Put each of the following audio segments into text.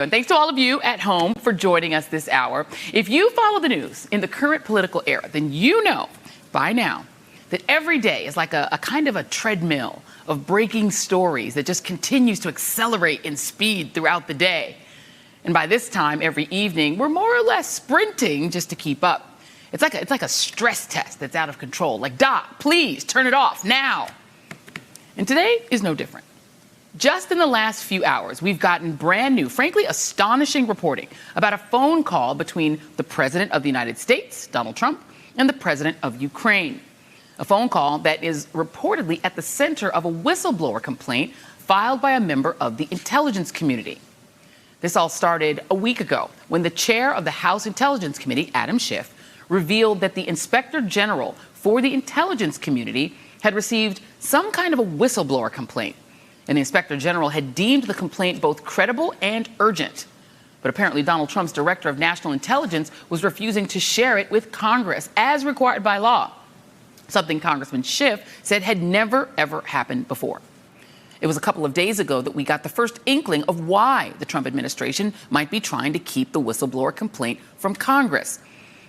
And thanks to all of you at home for joining us this hour. If you follow the news in the current political era, then you know by now that every day is like a kind of a treadmill of breaking stories that just continues to accelerate in speed throughout the day. And by this time, every evening, we're more or less sprinting just to keep up. It's like a stress test that's out of control. Like, Doc, please turn it off now. And today is no different. Just in the last few hours, we've gotten brand new, frankly astonishing reporting about a phone call between the President of the United States, Donald Trump, and the President of Ukraine. A phone call that is reportedly at the center of a whistleblower complaint filed by a member of the intelligence community. This all started a week ago when the chair of the House Intelligence Committee, Adam Schiff, revealed that the Inspector General for the intelligence community had received some kind of a whistleblower complaint. And the Inspector General had deemed the complaint both credible and urgent. But apparently Donald Trump's Director of National Intelligence was refusing to share it with Congress as required by law, something Congressman Schiff said had never, ever happened before. It was a couple of days ago that we got the first inkling of why the Trump administration might be trying to keep the whistleblower complaint from Congress.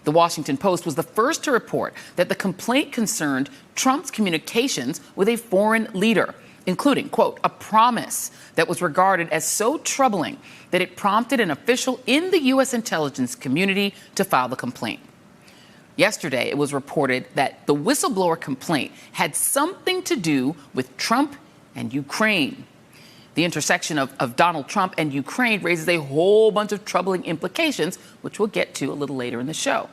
The Washington Post was the first to report that the complaint concerned Trump's communications with a foreign leader, including, quote, a promise that was regarded as so troubling that it prompted an official in the U.S. intelligence community to file the complaint. Yesterday, it was reported that the whistleblower complaint had something to do with Trump and Ukraine. The intersection of Donald Trump and Ukraine raises a whole bunch of troubling implications, which we'll get to a little later in the show.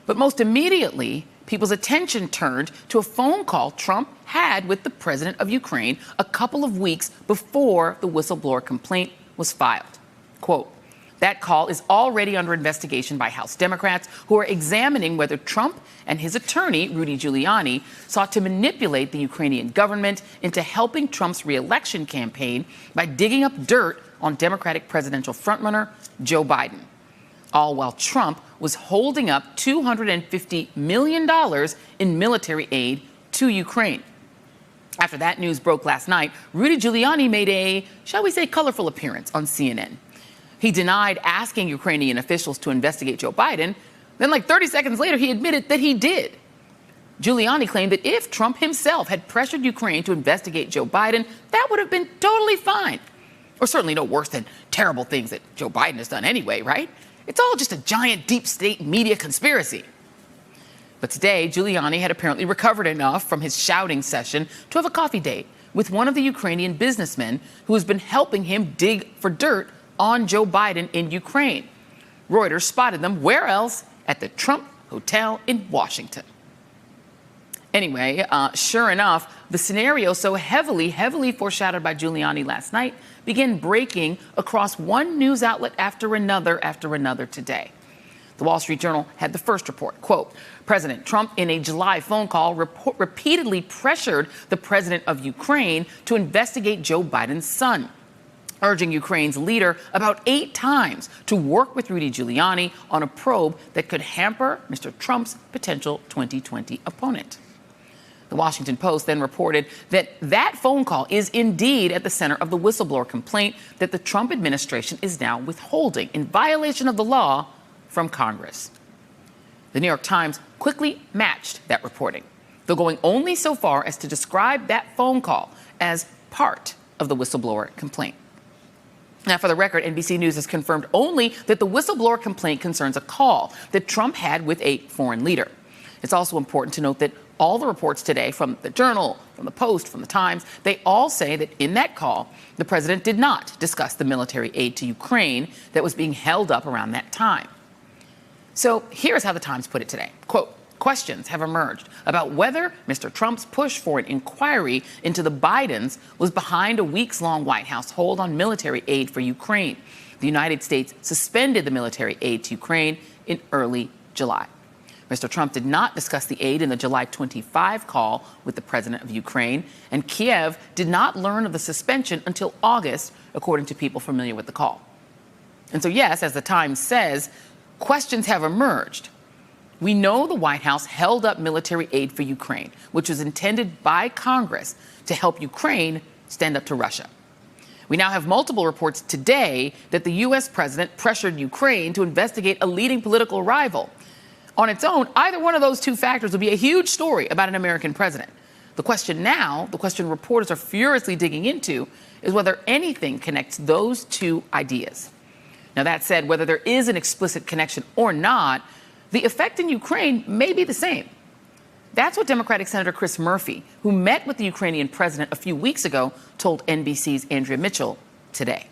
But most immediately, people's attention turned to a phone call Trump had with the president of Ukraine a couple of weeks before the whistleblower complaint was filed. Quote, that call is already under investigation by House Democrats who are examining whether Trump and his attorney, Rudy Giuliani, sought to manipulate the Ukrainian government into helping Trump's re-election campaign by digging up dirt on Democratic presidential frontrunner Joe Biden, all while Trump was holding up $250 million in military aid to Ukraine. After that news broke last night, Rudy Giuliani made a, shall we say, colorful appearance on CNN. He denied asking Ukrainian officials to investigate Joe Biden. Then, like 30 seconds later, he admitted that he did. Giuliani claimed that if Trump himself had pressured Ukraine to investigate Joe Biden, that would have been totally fine. Or certainly no worse than terrible things that Joe Biden has done anyway, right? It's all just a giant deep state media conspiracy. But today, Giuliani had apparently recovered enough from his shouting session to have a coffee date with one of the Ukrainian businessmen who has been helping him dig for dirt on Joe Biden in Ukraine. Reuters spotted them where else? At the Trump Hotel in Washington. Anyway, sure enough, the scenario so heavily foreshadowed by Giuliani last night began breaking across one news outlet after another today. The Wall Street Journal had the first report, quote, President Trump in a July phone call repeatedly pressured the president of Ukraine to investigate Joe Biden's son, urging Ukraine's leader about 8 times to work with Rudy Giuliani on a probe that could hamper Mr. Trump's potential 2020 opponent. The Washington Post then reported that that phone call is indeed at the center of the whistleblower complaint that the Trump administration is now withholding in violation of the law from Congress. The New York Times quickly matched that reporting, though going only so far as to describe that phone call as part of the whistleblower complaint. Now, for the record, NBC News has confirmed only that the whistleblower complaint concerns a call that Trump had with a foreign leader. It's also important to note that all the reports today from the Journal, from the Post, from the Times, they all say that in that call, the president did not discuss the military aid to Ukraine that was being held up around that time. So here's how the Times put it today. Quote, questions have emerged about whether Mr. Trump's push for an inquiry into the Bidens was behind a weeks-long White House hold on military aid for Ukraine. The United States suspended the military aid to Ukraine in early July. Mr. Trump did not discuss the aid in the July 25 call with the president of Ukraine, and Kiev did not learn of the suspension until August, according to people familiar with the call. And so, yes, as the Times says, questions have emerged. We know the White House held up military aid for Ukraine, which was intended by Congress to help Ukraine stand up to Russia. We now have multiple reports today that the U.S. president pressured Ukraine to investigate a leading political rival. On its own, either one of those two factors would be a huge story about an American president. The question now, the question reporters are furiously digging into, is whether anything connects those two ideas. Now, that said, whether there is an explicit connection or not, the effect in Ukraine may be the same. That's what Democratic Senator Chris Murphy, who met with the Ukrainian president a few weeks ago, told NBC's Andrea Mitchell today.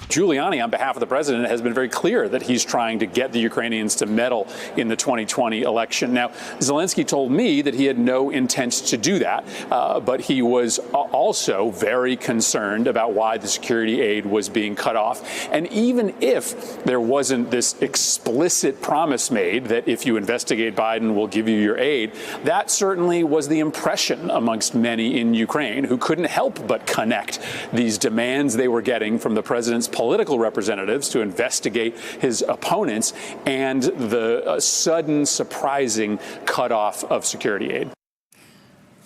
Giuliani, on behalf of the president, has been very clear that he's trying to get the Ukrainians to meddle in the 2020 election. Now, Zelensky told me that he had no intent to do that, but he was also very concerned about why the security aid was being cut off. And even if there wasn't this explicit promise made that if you investigate Biden, we'll give you your aid, that certainly was the impression amongst many in Ukraine who couldn't help but connect these demands they were getting from the president's political representatives to investigate his opponents and the sudden, surprising cutoff of security aid.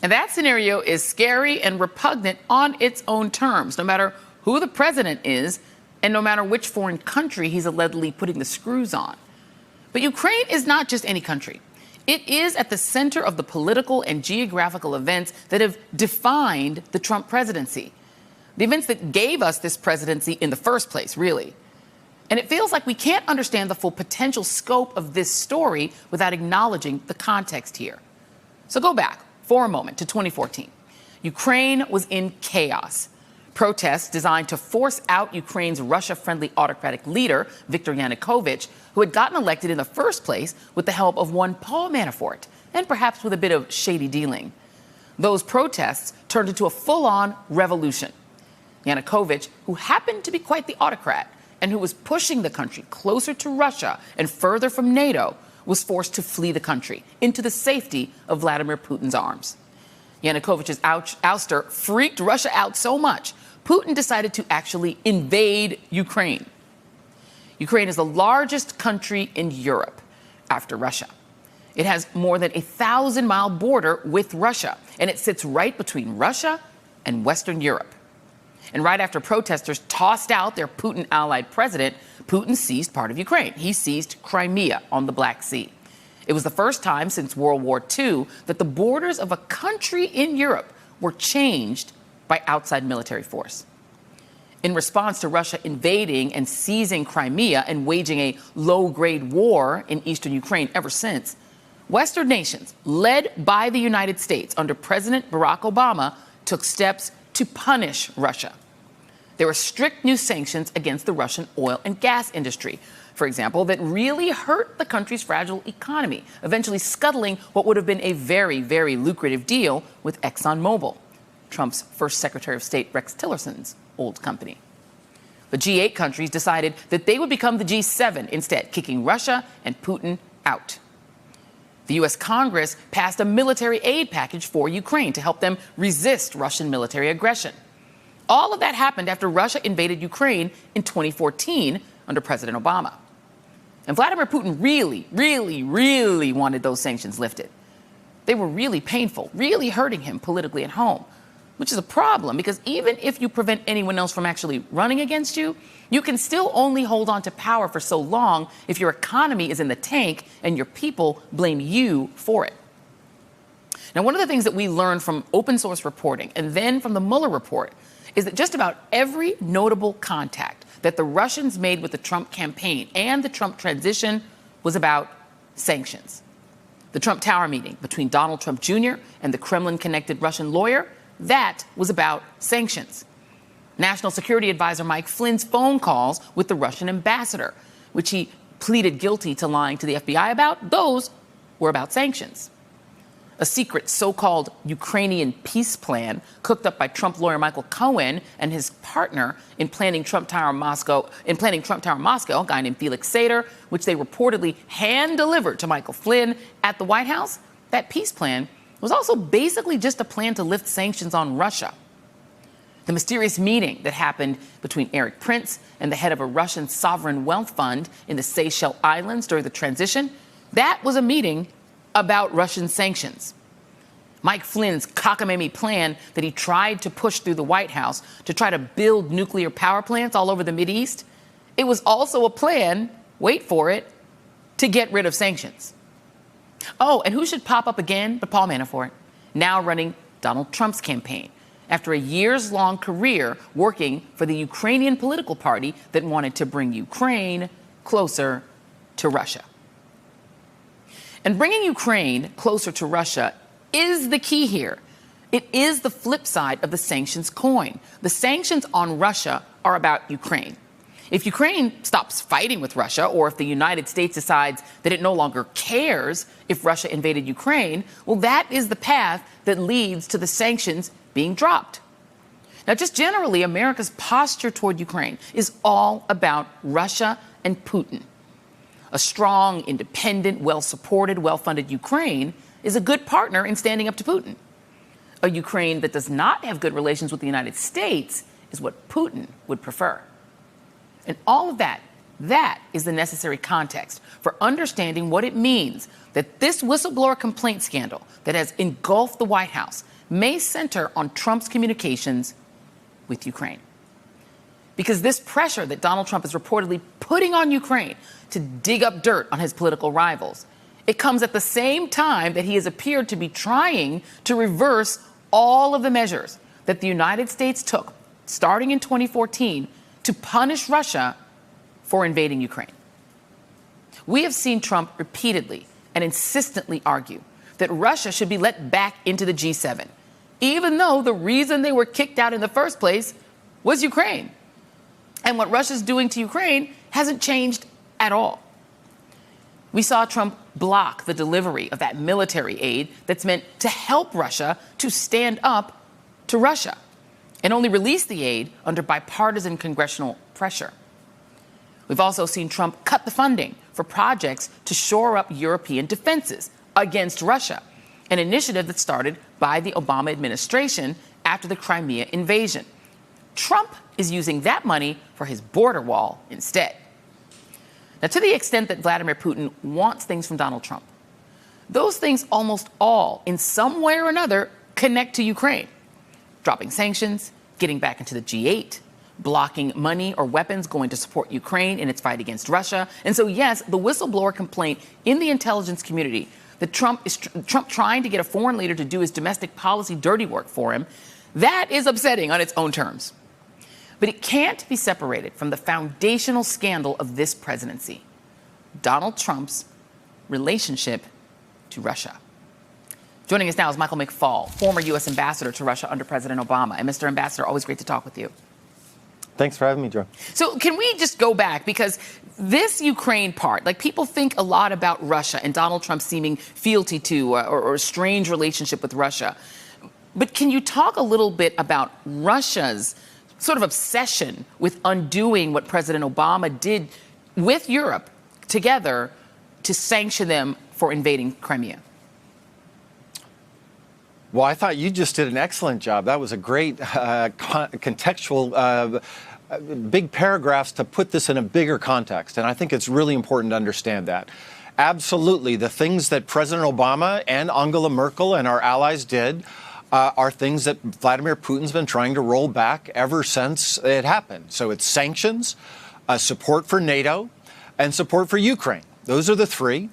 And that scenario is scary and repugnant on its own terms, no matter who the president is and no matter which foreign country he's allegedly putting the screws on. But Ukraine is not just any country. It is at the center of the political and geographical events that have defined the Trump presidency. The events that gave us this presidency in the first place, really. And it feels like we can't understand the full potential scope of this story without acknowledging the context here. So go back for a moment to 2014. Ukraine was in chaos. Protests designed to force out Ukraine's Russia-friendly autocratic leader, Viktor Yanukovych, who had gotten elected in the first place with the help of one Paul Manafort, and perhaps with a bit of shady dealing. Those protests turned into a full-on revolution. Yanukovych, who happened to be quite the autocrat and who was pushing the country closer to Russia and further from NATO, was forced to flee the country into the safety of Vladimir Putin's arms. Yanukovych's ouster freaked Russia out so much, Putin decided to actually invade Ukraine. Ukraine is the largest country in Europe after Russia. It has more than a 1,000-mile border with Russia, and it sits right between Russia and Western Europe. And right after protesters tossed out their Putin-allied president, Putin seized part of Ukraine. He seized Crimea on the Black Sea. It was the first time since World War II that the borders of a country in Europe were changed by outside military force. In response to Russia invading and seizing Crimea and waging a low-grade war in eastern Ukraine ever since, Western nations, led by the United States under President Barack Obama, took steps to punish Russia. There were strict new sanctions against the Russian oil and gas industry, for example, that really hurt the country's fragile economy, eventually scuttling what would have been a very, very lucrative deal with ExxonMobil, Trump's first Secretary of State Rex Tillerson's old company. The G8 countries decided that they would become the G7 instead, kicking Russia and Putin out. The U.S. Congress passed a military aid package for Ukraine to help them resist Russian military aggression. All of that happened after Russia invaded Ukraine in 2014 under President Obama. And Vladimir Putin really, really, really wanted those sanctions lifted. They were really painful, really hurting him politically at home, which is a problem because even if you prevent anyone else from actually running against you, you can still only hold on to power for so long if your economy is in the tank and your people blame you for it. Now, one of the things that we learned from open source reporting and then from the Mueller report is that just about every notable contact that the Russians made with the Trump campaign and the Trump transition was about sanctions. The Trump Tower meeting between Donald Trump Jr. and the Kremlin-connected Russian lawyer, that was about sanctions. National Security Advisor Mike Flynn's phone calls with the Russian ambassador, which he pleaded guilty to lying to the FBI about, those were about sanctions. A secret so-called Ukrainian peace plan cooked up by Trump lawyer Michael Cohen and his partner in planning Trump Tower Moscow, a guy named Felix Sater, which they reportedly hand-delivered to Michael Flynn at the White House. That peace plan was also basically just a plan to lift sanctions on Russia. The mysterious meeting that happened between Eric Prince and the head of a Russian sovereign wealth fund in the Seychelles Islands during the transition, that was a meeting about Russian sanctions. Mike Flynn's cockamamie plan that he tried to push through the White House to try to build nuclear power plants all over the Mideast, it was also a plan, wait for it, to get rid of sanctions. Oh, and who should pop up again but Paul Manafort, now running Donald Trump's campaign after a years-long career working for the Ukrainian political party that wanted to bring Ukraine closer to Russia. And bringing Ukraine closer to Russia is the key here. It is the flip side of the sanctions coin. The sanctions on Russia are about Ukraine. If Ukraine stops fighting with Russia, or if the United States decides that it no longer cares if Russia invaded Ukraine, well, that is the path that leads to the sanctions being dropped. Now, just generally, America's posture toward Ukraine is all about Russia and Putin. A strong, independent, well-supported, well-funded Ukraine is a good partner in standing up to Putin. A Ukraine that does not have good relations with the United States is what Putin would prefer. And all of that is the necessary context for understanding what it means that this whistleblower complaint scandal that has engulfed the White House may center on Trump's communications with Ukraine. Because this pressure that Donald Trump is reportedly putting on Ukraine to dig up dirt on his political rivals, it comes at the same time that he has appeared to be trying to reverse all of the measures that the United States took starting in 2014 to punish Russia for invading Ukraine. We have seen Trump repeatedly and insistently argue that Russia should be let back into the G7, even though the reason they were kicked out in the first place was Ukraine. And what Russia's doing to Ukraine hasn't changed at all. We saw Trump block the delivery of that military aid that's meant to help Russia to stand up to Russia, and only release the aid under bipartisan congressional pressure. We've also seen Trump cut the funding for projects to shore up European defenses against Russia, an initiative that started by the Obama administration after the Crimea invasion. Trump is using that money for his border wall instead. Now, to the extent that Vladimir Putin wants things from Donald Trump, those things almost all, in some way or another, connect to Ukraine. Dropping sanctions, getting back into the G8, blocking money or weapons going to support Ukraine in its fight against Russia. And so, yes, the whistleblower complaint in the intelligence community that Trump trying to get a foreign leader to do his domestic policy dirty work for him, that is upsetting on its own terms. But it can't be separated from the foundational scandal of this presidency, Donald Trump's relationship to Russia. Joining us now is Michael McFaul, former U.S. ambassador to Russia under President Obama. And Mr. Ambassador, always great to talk with you. Thanks for having me, Joe. So can we just go back? Because this Ukraine part, like, people think a lot about Russia and Donald Trump's seeming fealty to or strange relationship with Russia. But can you talk a little bit about Russia's sort of obsession with undoing what President Obama did with Europe together to sanction them for invading Crimea? Well, I thought you just did an excellent job. That was a great contextual, big paragraphs to put this in a bigger context. And I think it's really important to understand that. Absolutely, the things that President Obama and Angela Merkel and our allies did are things that Vladimir Putin's been trying to roll back ever since it happened. So it's sanctions, support for NATO, and support for Ukraine. Those are the three.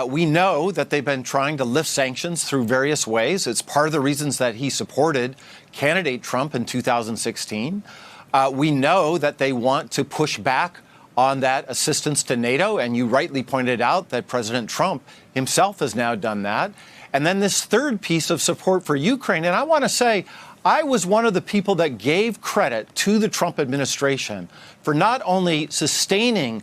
We know that they've been trying to lift sanctions through various ways. It's part of the reasons that he supported candidate Trump in 2016. We know that they want to push back on that assistance to NATO, and you rightly pointed out that President Trump himself has now done that. And then this third piece of support for Ukraine, and I want to say, I was one of the people that gave credit to the Trump administration for not only sustaining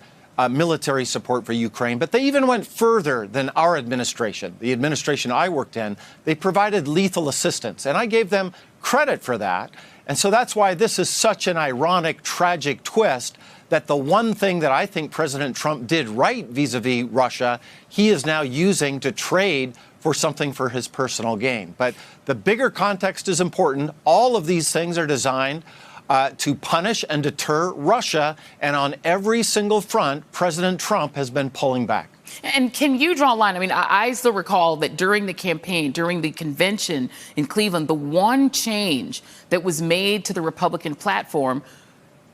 military support for Ukraine, but they even went further than our administration, the administration I worked in. They provided lethal assistance, and I gave them credit for that. And so that's why this is such an ironic, tragic twist that the one thing that I think President Trump did right vis-a-vis Russia, he is now using to trade for something for his personal gain. But the bigger context is important. All of these things are designed to punish and deter Russia. And on every single front, President Trump has been pulling back. And can you draw a line? I mean, I still recall that during the campaign, during the convention in Cleveland, the one change that was made to the Republican platform,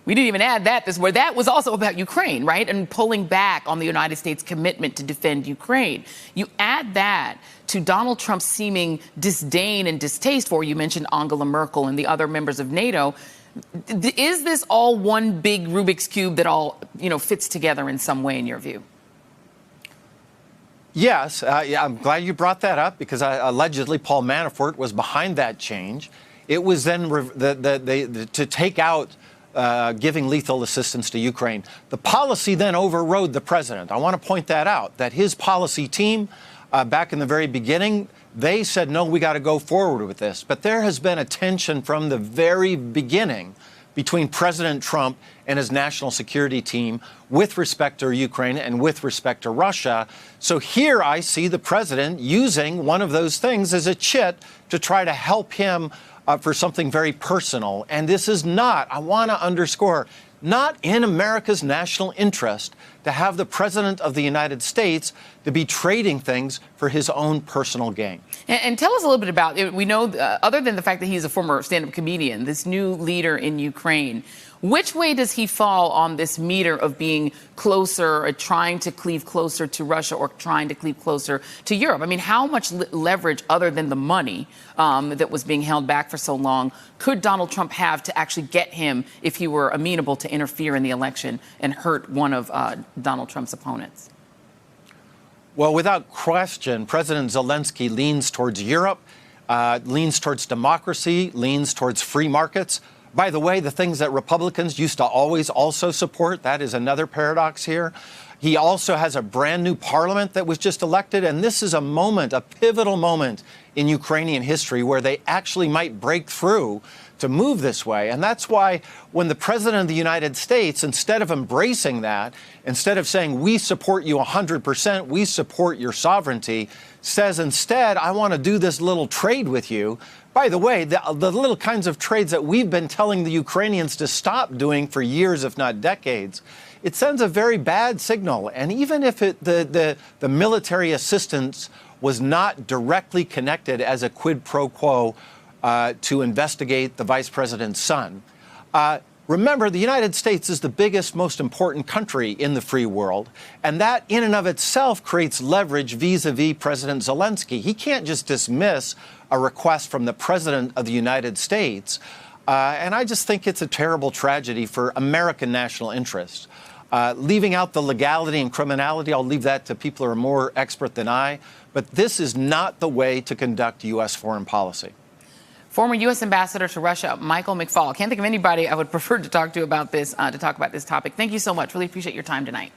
we didn't even add that where that was also about Ukraine, right? And pulling back on the United States' commitment to defend Ukraine. You add that to Donald Trump's seeming disdain and distaste for, you mentioned Angela Merkel and the other members of NATO. Is this all one big Rubik's Cube that all, fits together in some way in your view? Yes, I'm glad you brought that up because allegedly Paul Manafort was behind that change. It was then to take out giving lethal assistance to Ukraine. The policy then overrode the president. I want to point that out, that his policy team back in the very beginning, they said, no, we got to go forward with this. But there has been a tension from the very beginning between President Trump and his national security team with respect to Ukraine and with respect to Russia. So here I see the president using one of those things as a chit to try to help him for something very personal. And this is not, I want to underscore, not in America's national interest to have the President of the United States to be trading things for his own personal gain. And tell us a little bit about, we know, other than the fact that he's a former stand-up comedian, this new leader in Ukraine, which way does he fall on this meter of being closer or trying to cleave closer to Russia or trying to cleave closer to Europe? I mean, how much leverage other than the money that was being held back for so long could Donald Trump have to actually get him if he were amenable to interfere in the election and hurt one of Donald Trump's opponents? Well, without question, President Zelensky leans towards Europe, leans towards democracy, leans towards free markets. By the way, the things that Republicans used to always also support, that is another paradox here. He also has a brand new parliament that was just elected, and this is a moment, a pivotal moment in Ukrainian history where they actually might break through to move this way. And that's why when the President of the United States, instead of embracing that, instead of saying, we support you 100%, we support your sovereignty, says instead, I want to do this little trade with you. By the way, the little kinds of trades that we've been telling the Ukrainians to stop doing for years, if not decades, it sends a very bad signal. And even if the military assistance was not directly connected as a quid pro quo to investigate the vice president's son, remember, the United States is the biggest, most important country in the free world, and that in and of itself creates leverage vis-a-vis President Zelensky. He can't just dismiss a request from the President of the United States, and I just think it's a terrible tragedy for American national interest. Leaving out the legality and criminality, I'll leave that to people who are more expert than I, but this is not the way to conduct U.S. foreign policy. Former U.S. Ambassador to Russia, Michael McFaul. Can't think of anybody I would prefer to talk to about this, to talk about this topic. Thank you so much. Really appreciate your time tonight.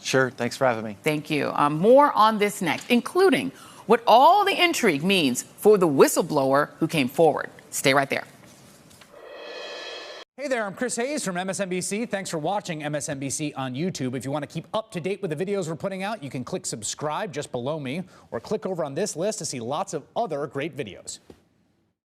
Sure. Thanks for having me. Thank you. More on this next, including what all the intrigue means for the whistleblower who came forward. Stay right there. Hey there, I'm Chris Hayes from MSNBC. Thanks for watching MSNBC on YouTube. If you want to keep up to date with the videos we're putting out, you can click subscribe just below me or click over on this list to see lots of other great videos.